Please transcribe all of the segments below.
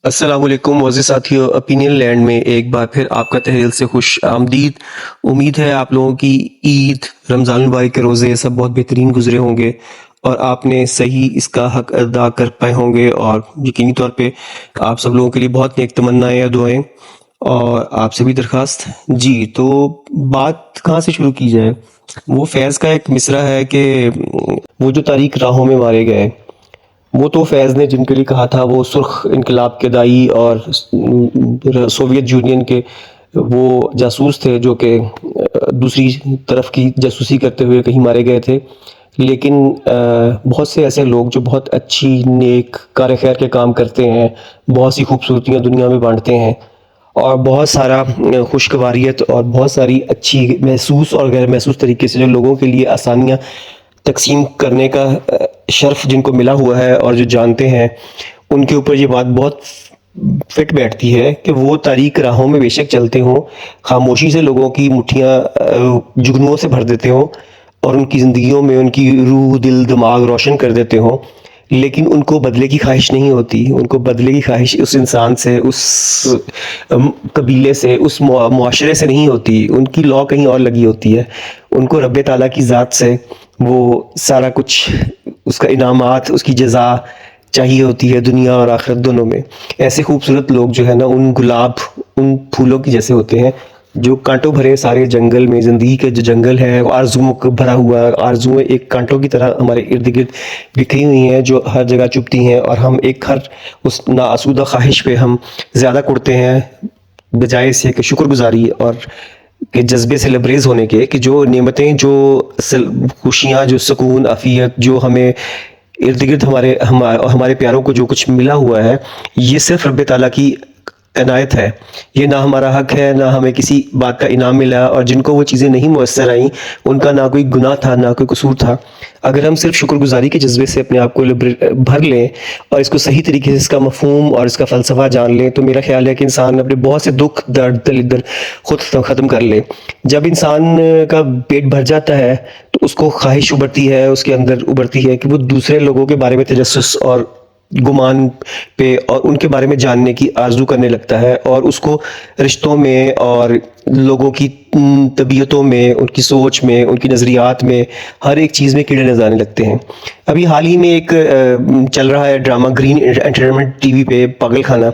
السلام علیکم معزز ساتھیو، اپینین لینڈ میں ایک بار پھر آپ کا تہہ دل سے خوش آمدید۔ امید ہے آپ لوگوں کی عید، رمضان المبارک کے روزے سب بہت بہترین گزرے ہوں گے اور آپ نے صحیح اس کا حق ادا کر پائے ہوں گے، اور یقینی طور پہ آپ سب لوگوں کے لیے بہت نیک تمنائیں یا دعائیں۔ اور آپ سے بھی درخواست جی، تو بات کہاں سے شروع کی جائے؟ وہ فیض کا ایک مصرع ہے کہ وہ جو تاریک راہوں میں مارے گئے، وہ تو فیض نے جن کے لیے کہا تھا، وہ سرخ انقلاب کے دائی اور سوویت یونین کے وہ جاسوس تھے جو کہ دوسری طرف کی جاسوسی کرتے ہوئے کہیں مارے گئے تھے۔ لیکن بہت سے ایسے لوگ جو بہت اچھی نیک کار خیر کے کام کرتے ہیں، بہت سی خوبصورتیاں دنیا میں بانٹتے ہیں، اور بہت سارا خوشگواریت اور بہت ساری اچھی محسوس اور غیر محسوس طریقے سے جو لوگوں کے لیے آسانیاں تقسیم کرنے کا شرف جن کو ملا ہوا ہے اور جو جانتے ہیں، ان کے اوپر یہ بات بہت فٹ بیٹھتی ہے کہ وہ تاریک راہوں میں بے شک چلتے ہوں، خاموشی سے لوگوں کی مٹھیاں جگنوں سے بھر دیتے ہوں اور ان کی زندگیوں میں ان کی روح دل دماغ روشن کر دیتے ہوں، لیکن ان کو بدلے کی خواہش نہیں ہوتی۔ ان کو بدلے کی خواہش اس انسان سے، اس قبیلے سے، اس معاشرے سے نہیں ہوتی۔ ان کی لا کہیں اور لگی ہوتی ہے۔ ان کو رب تعالیٰ کی ذات سے وہ سارا کچھ، اس کا انعامات، اس کی جزا چاہیے ہوتی ہے، دنیا اور آخرت دونوں میں۔ ایسے خوبصورت لوگ جو ہے نا، ان گلاب، ان پھولوں کی جیسے ہوتے ہیں جو کانٹوں بھرے سارے جنگل میں، زندگی کے جو جنگل ہے وہ آرزوؤں کو بھرا ہوا ہے، آرزویں ایک کانٹوں کی طرح ہمارے ارد گرد بکھری ہوئی ہیں جو ہر جگہ چبھتی ہیں، اور ہم ایک ہر اس ناآسودہ خواہش پہ ہم زیادہ کڑتے ہیں، بجائے اس سے کہ شکر گزاری اور کہ جذبے سے لبریز ہونے کے، کہ جو نعمتیں، جو خوشیاں، جو سکون، عافیت جو ہمیں ارد گرد ہمارے پیاروں کو جو کچھ ملا ہوا ہے، یہ صرف رب تعالیٰ کی عنایت ہے۔ یہ نہ ہمارا حق ہے، نہ ہمیں کسی بات کا انعام ملا، اور جن کو وہ چیزیں نہیں میسر آئیں، ان کا نہ کوئی گناہ تھا، نہ کوئی قصور تھا۔ اگر ہم صرف شکر گزاری کے جذبے سے اپنے آپ کو بھر لیں اور اس کو صحیح طریقے سے اس کا مفہوم اور اس کا فلسفہ جان لیں، تو میرا خیال ہے کہ انسان اپنے بہت سے دکھ درد دل خود ختم کر لے۔ جب انسان کا پیٹ بھر جاتا ہے تو اس کو خواہش ابھرتی ہے، اس کے اندر ابھرتی ہے کہ وہ دوسرے لوگوں کے بارے میں تجسس اور گمان پہ اور ان کے بارے میں جاننے کی آرزو کرنے لگتا ہے، اور اس کو رشتوں میں اور لوگوں کی طبیعتوں میں، ان کی سوچ میں، ان کی نظریات میں، ہر ایک چیز میں کیڑے نظر آنے لگتے ہیں۔ ابھی حال ہی میں ایک چل رہا ہے drama green entertainment T V پہ، پاگل خانہ،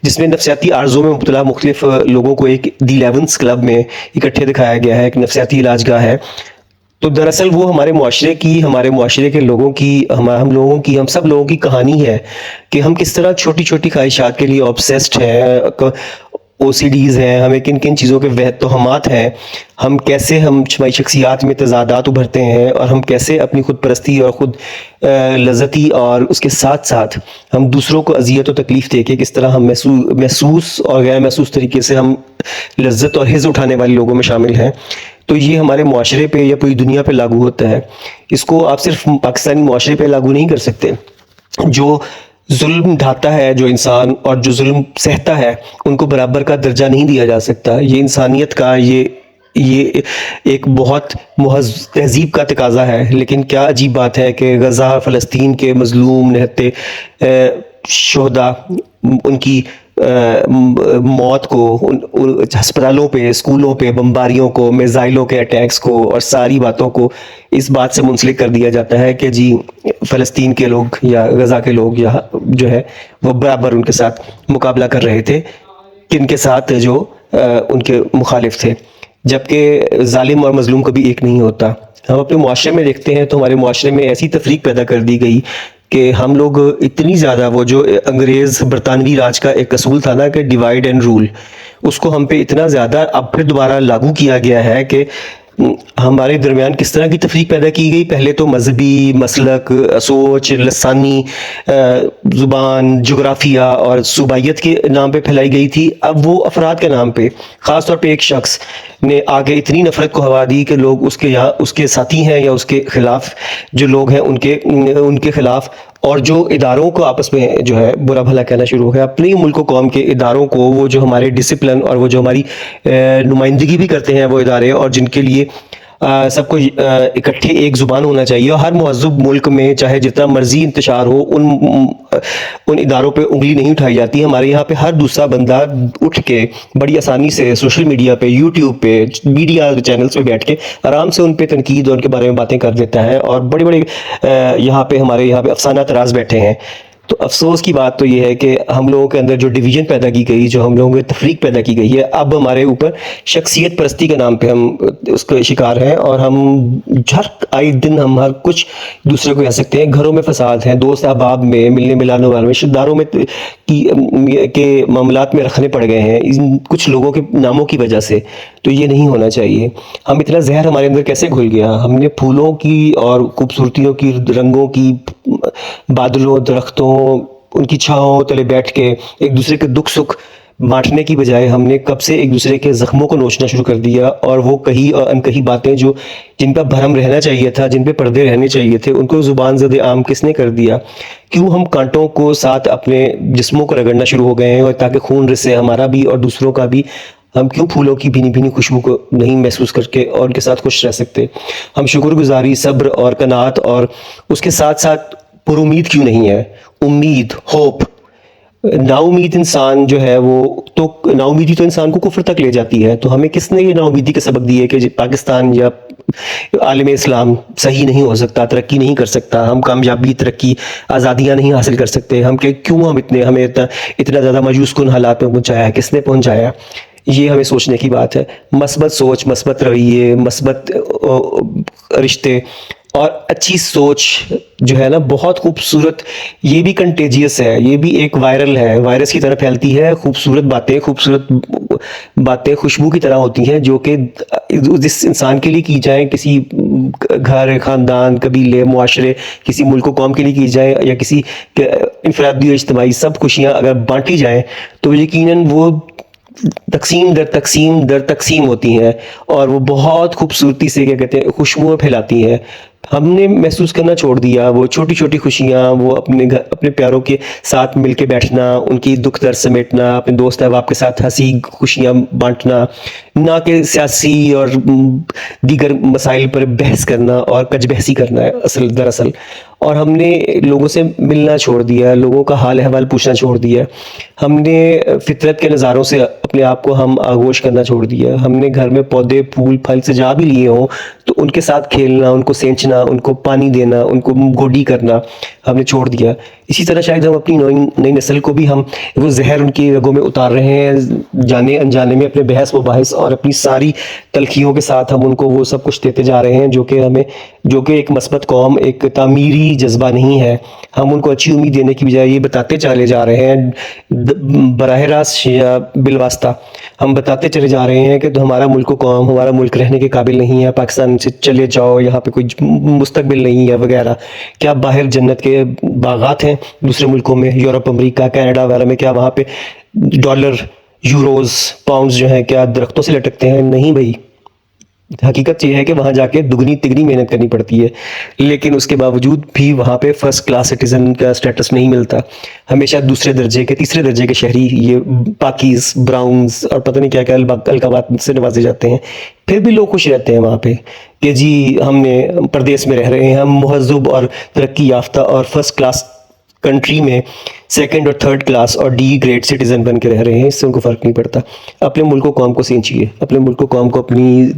جس میں نفسیاتی عارضوں میں مبتلا مختلف لوگوں کو ایک دی 11 کلب میں اکٹھے دکھایا گیا ہے، ایک نفسیاتی علاج گاہ ہے۔ تو دراصل وہ ہمارے معاشرے کے لوگوں کی، ہم لوگوں کی، ہم سب لوگوں کی کہانی ہے کہ ہم کس طرح چھوٹی چھوٹی خواہشات کے لیے آبسیسڈ ہیں، او سی ڈیز ہیں، ہمیں کن کن چیزوں کے توہمات ہیں، ہم کیسے ہماری شخصیات میں تضادات ابھرتے ہیں، اور ہم کیسے اپنی خود پرستی اور خود لذتی اور اس کے ساتھ ساتھ ہم دوسروں کو اذیت و تکلیف دے کے کس طرح ہم محسوس اور غیر محسوس طریقے سے ہم لذت اور حظ اٹھانے والے لوگوں میں شامل ہیں۔ تو یہ ہمارے معاشرے پہ یا پوری دنیا پہ لاگو ہوتا ہے۔ اس کو آپ صرف پاکستانی معاشرے پہ لاگو نہیں کر سکتے۔ جو ظلم ڈھاتا ہے جو انسان، اور جو ظلم سہتا ہے، ان کو برابر کا درجہ نہیں دیا جا سکتا۔ یہ انسانیت کا یہ ایک بہت محض تہذیب کا تقاضا ہے۔ لیکن کیا عجیب بات ہے کہ غزہ، فلسطین کے مظلوم نہتے شہداء، ان کی موت کو، ہسپتالوں پہ، اسکولوں پہ بمباریوں کو، میزائلوں کے اٹیکس کو اور ساری باتوں کو اس بات سے منسلک کر دیا جاتا ہے کہ جی فلسطین کے لوگ یا غزہ کے لوگ یا جو ہے وہ برابر ان کے ساتھ مقابلہ کر رہے تھے کن کے ساتھ، جو ان کے مخالف تھے، جبکہ ظالم اور مظلوم کبھی ایک نہیں ہوتا۔ ہم اپنے معاشرے میں دیکھتے ہیں تو ہمارے معاشرے میں ایسی تفریق پیدا کر دی گئی کہ ہم لوگ اتنی زیادہ، وہ جو انگریز برطانوی راج کا ایک اصول تھا نا کہ ڈیوائڈ اینڈ رول، اس کو ہم پہ اتنا زیادہ اب پھر دوبارہ لاگو کیا گیا ہے کہ ہمارے درمیان کس طرح کی تفریق پیدا کی گئی۔ پہلے تو مذہبی مسلک، سوچ، لسانی، زبان، جغرافیہ اور صوبائیت کے نام پہ پھیلائی گئی تھی۔ اب وہ افراد کے نام پہ، خاص طور پہ ایک شخص نے آگے اتنی نفرت کو ہوا دی کہ لوگ اس کے ساتھی ہیں یا اس کے خلاف جو لوگ ہیں ان کے خلاف، اور جو اداروں کو آپس میں جو ہے برا بھلا کہنا شروع ہو گیا۔ اپنے ملک و قوم کے اداروں کو، وہ جو ہمارے ڈسپلن اور وہ جو ہماری نمائندگی بھی کرتے ہیں وہ ادارے، اور جن کے لیے سب کو اکٹھے ایک زبان ہونا چاہیے، اور ہر مہذب ملک میں چاہے جتنا مرضی انتشار ہو ان اداروں پہ انگلی نہیں اٹھائی جاتی. ہمارے یہاں پہ ہر دوسرا بندہ اٹھ کے بڑی آسانی سے سوشل میڈیا پہ، یوٹیوب پہ، میڈیا چینلز پہ بیٹھ کے آرام سے ان پہ تنقید اور ان کے بارے میں باتیں کر دیتا ہے، اور بڑے بڑے یہاں پہ ہمارے یہاں پہ افسانہ تراز بیٹھے ہیں. تو افسوس کی بات تو یہ ہے کہ ہم لوگوں کے اندر جو ڈویژن پیدا کی گئی، جو ہم لوگوں کے تفریق پیدا کی گئی ہے، اب ہمارے اوپر شخصیت پرستی کے نام پہ ہم اس کا شکار ہیں، اور ہم ہر آئے دن ہم ہر کچھ دوسرے کو کہہ سکتے ہیں. گھروں میں فساد ہیں، دوست احباب میں، ملنے ملانے والوں میں، رشتہ داروں میں کے معاملات میں رکھنے پڑ گئے ہیں ان کچھ لوگوں کے ناموں کی وجہ سے. تو یہ نہیں ہونا چاہیے. ہم اتنا زہر ہمارے اندر کیسے گھل گیا؟ ہم نے پھولوں کی اور خوبصورتیوں کی، رنگوں کی، بادلوں، درختوں، ان کی چھاؤں تلے بیٹھ کے ایک دوسرے کے دکھ سکھ بانٹنے کی بجائے ہم نے کب سے ایک دوسرے کے زخموں کو نوچنا شروع کر دیا، اور وہ کہی اور انکہی باتیں جن پہ بھرم رہنا چاہیے تھا، جن پہ پردے رہنے چاہیے تھے، ان کو زبان زد عام کس نے کر دیا؟ کیوں ہم کانٹوں کو ساتھ اپنے جسموں کو رگڑنا شروع ہو گئے ہیں، اور تاکہ خون رسے ہمارا بھی اور دوسروں کا بھی. ہم کیوں پھولوں کی بھینی بھینی خوشبو کو نہیں محسوس کر کے اور ان کے ساتھ خوش رہ سکتے؟ ہم شکر گزاری، صبر اور قناعت اور اس کے ساتھ ساتھ پر امید کیوں نہیں ہے؟ امید، ہوپ. نا امید انسان جو ہے وہ تو نا امیدی تو انسان کو کفر تک لے جاتی ہے. تو ہمیں کس نے یہ نا امیدی کا سبق دی ہے کہ پاکستان یا عالم اسلام صحیح نہیں ہو سکتا، ترقی نہیں کر سکتا، ہم کامیابی، ترقی، آزادیاں نہیں حاصل کر سکتے؟ کیوں ہمیں اتنا زیادہ مایوس کن حالات میں پہنچایا ہے؟ کس نے پہنچایا؟ یہ ہمیں سوچنے کی بات ہے. مثبت سوچ، مثبت رویے، مثبت رشتے اور اچھی سوچ جو ہے نا، بہت خوبصورت. یہ بھی کنٹیجیس ہے، یہ بھی ایک وائرل ہے، وائرس کی طرح پھیلتی ہے. خوبصورت باتیں خوشبو کی طرح ہوتی ہیں، جو کہ جس انسان کے لیے کی جائیں، کسی گھر، خاندان، قبیلے، معاشرے، کسی ملک و قوم کے لیے کی جائیں، یا کسی انفرادی و اجتماعی سب خوشیاں اگر بانٹی جائیں تو یقیناً وہ تقسیم در تقسیم در تقسیم ہوتی ہیں، اور وہ بہت خوبصورتی سے کیا کہتے ہیں خوشبوئیں پھیلاتی ہیں. ہم نے محسوس کرنا چھوڑ دیا وہ چھوٹی چھوٹی خوشیاں، وہ اپنے پیاروں کے ساتھ مل کے بیٹھنا، ان کی دکھ درد سمیٹنا، اپنے دوست احباب کے ساتھ ہنسی خوشیاں بانٹنا، نہ کہ سیاسی اور دیگر مسائل پر بحث کرنا اور کج بحثی کرنا ہے دراصل. اور ہم نے لوگوں سے ملنا چھوڑ دیا، لوگوں کا حال احوال پوچھنا چھوڑ دیا. ہم نے فطرت کے نظاروں سے اپنے آپ کو ہم آغوش کرنا چھوڑ دیا. ہم نے گھر میں پودے، پھول، پھل سجا بھی لیے ہوں تو ان کے ساتھ کھیلنا، ان کو سینچنا، ان کو پانی دینا، ان کو گوڈی کرنا ہم نے چھوڑ دیا. اسی طرح شاید ہم اپنی نئی نسل کو بھی ہم وہ زہر ان کی رگوں میں اتار رہے ہیں، جانے انجانے میں اپنے بحث مباحث اور اپنی ساری تلخیوں کے ساتھ ہم ان کو وہ سب کچھ دیتے جا رہے ہیں جو کہ ایک مثبت قوم، ایک تعمیری جذبہ نہیں ہے. ہم ان کو اچھی امید دینے کی بجائے یہ بتاتے چلے جا رہے ہیں براہ راست یا بالواسطہ، ہم بتاتے چلے جا رہے ہیں کہ ہمارا ملک و قوم، ہمارا ملک رہنے کے قابل نہیں ہے، پاکستان سے چلے جاؤ، یہاں پہ کوئی مستقبل نہیں ہے وغیرہ. کیا باہر جنت کے باغات ہیں دوسرے ملکوں میں، یورپ، امریکہ، کینیڈا وغیرہ میں؟ کیا وہاں پہ ڈالر، یوروز، پاؤنڈز جو ہیں کیا درختوں سے لٹکتے ہیں؟ نہیں بھائی. حقیقت یہ ہے کہ وہاں جا کے دگنی تگنی محنت کرنی پڑتی ہے، لیکن اس کے باوجود بھی وہاں پہ فرسٹ کلاس سٹیزن کا سٹیٹس نہیں ملتا. ہمیشہ دوسرے درجے کے، تیسرے درجے کے شہری، یہ پاکیز، براؤنز اور پتہ نہیں کیا کیا القابات سے نوازے جاتے ہیں. پھر بھی لوگ خوش رہتے ہیں وہاں پہ کہ جی ہم نے پردیس میں رہ رہے ہیں، ہم مہذب اور ترقی یافتہ اور فرسٹ کلاس کنٹری میں سیکنڈ اور تھرڈ کلاس اور ڈی گریڈ سٹیزن بن کے رہ رہے ہیں. اس سے ان کو فرق نہیں پڑتا. اپنے ملک و قوم کو سینچیے، اپنے ملک و قوم کو اپنی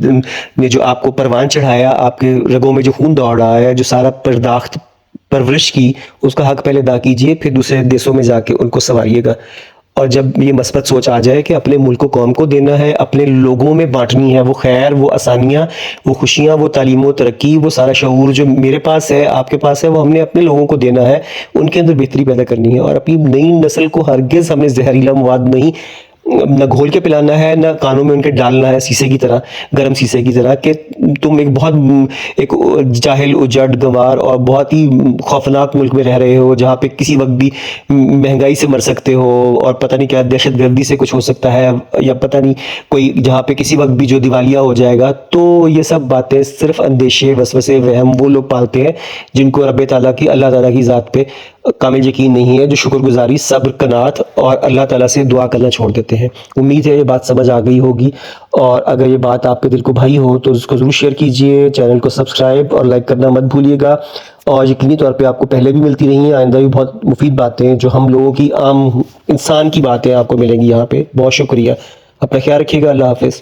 نے جو آپ کو پروان چڑھایا، آپ کے رگوں میں جو خون دوڑ رہا ہے، جو سارا پرداخت پرورش کی، اس کا حق پہلے ادا کیجیے، پھر دوسرے دیسوں میں جا کے ان کو سنواریے گا. اور جب یہ مثبت سوچ آ جائے کہ اپنے ملک و قوم کو دینا ہے، اپنے لوگوں میں بانٹنی ہے وہ خیر، وہ آسانیاں، وہ خوشیاں، وہ تعلیم و ترقی، وہ سارا شعور جو میرے پاس ہے، آپ کے پاس ہے، وہ ہم نے اپنے لوگوں کو دینا ہے، ان کے اندر بہتری پیدا کرنی ہے. اور اپنی نئی نسل کو ہرگز ہم نے زہریلا مواد نہیں نہ گھول کے پلانا ہے، نہ کانوں میں ان کے ڈالنا ہے شیشے کی طرح، گرم شیشے کی طرح، کہ تم ایک جاہل، اجڑ، گنوار اور بہت ہی خوفناک ملک میں رہ رہے ہو، جہاں پہ کسی وقت بھی مہنگائی سے مر سکتے ہو، اور پتہ نہیں کیا دہشت گردی سے کچھ ہو سکتا ہے، یا پتہ نہیں کوئی جہاں پہ کسی وقت بھی جو دیوالیہ ہو جائے گا. تو یہ سب باتیں صرف اندیشے، وسوسے، وہم وہ لوگ پالتے ہیں جن کو رب تعالیٰ کی، اللہ تعالیٰ کی ذات پہ کامل یقین نہیں ہے، جو شکر گزاری، صبر، قناعت اور اللہ تعالیٰ سے دعا کرنا چھوڑ دیتے ہیں۔ امید ہے یہ بات سمجھ آ گئی ہوگی، اور اگر یہ بات آپ کے دل کو بھائی ہو تو اس کو ضرور شیئر کیجئے، چینل کو سبسکرائب اور لائک کرنا مت بھولیے گا، اور یقینی طور پہ آپ کو پہلے بھی ملتی رہی ہیں، آئندہ بھی بہت مفید باتیں جو ہم لوگوں کی عام انسان کی باتیں آپ کو ملیں گی یہاں پہ۔ بہت شکریہ، اپنا خیال رکھیے گا، اللہ حافظ۔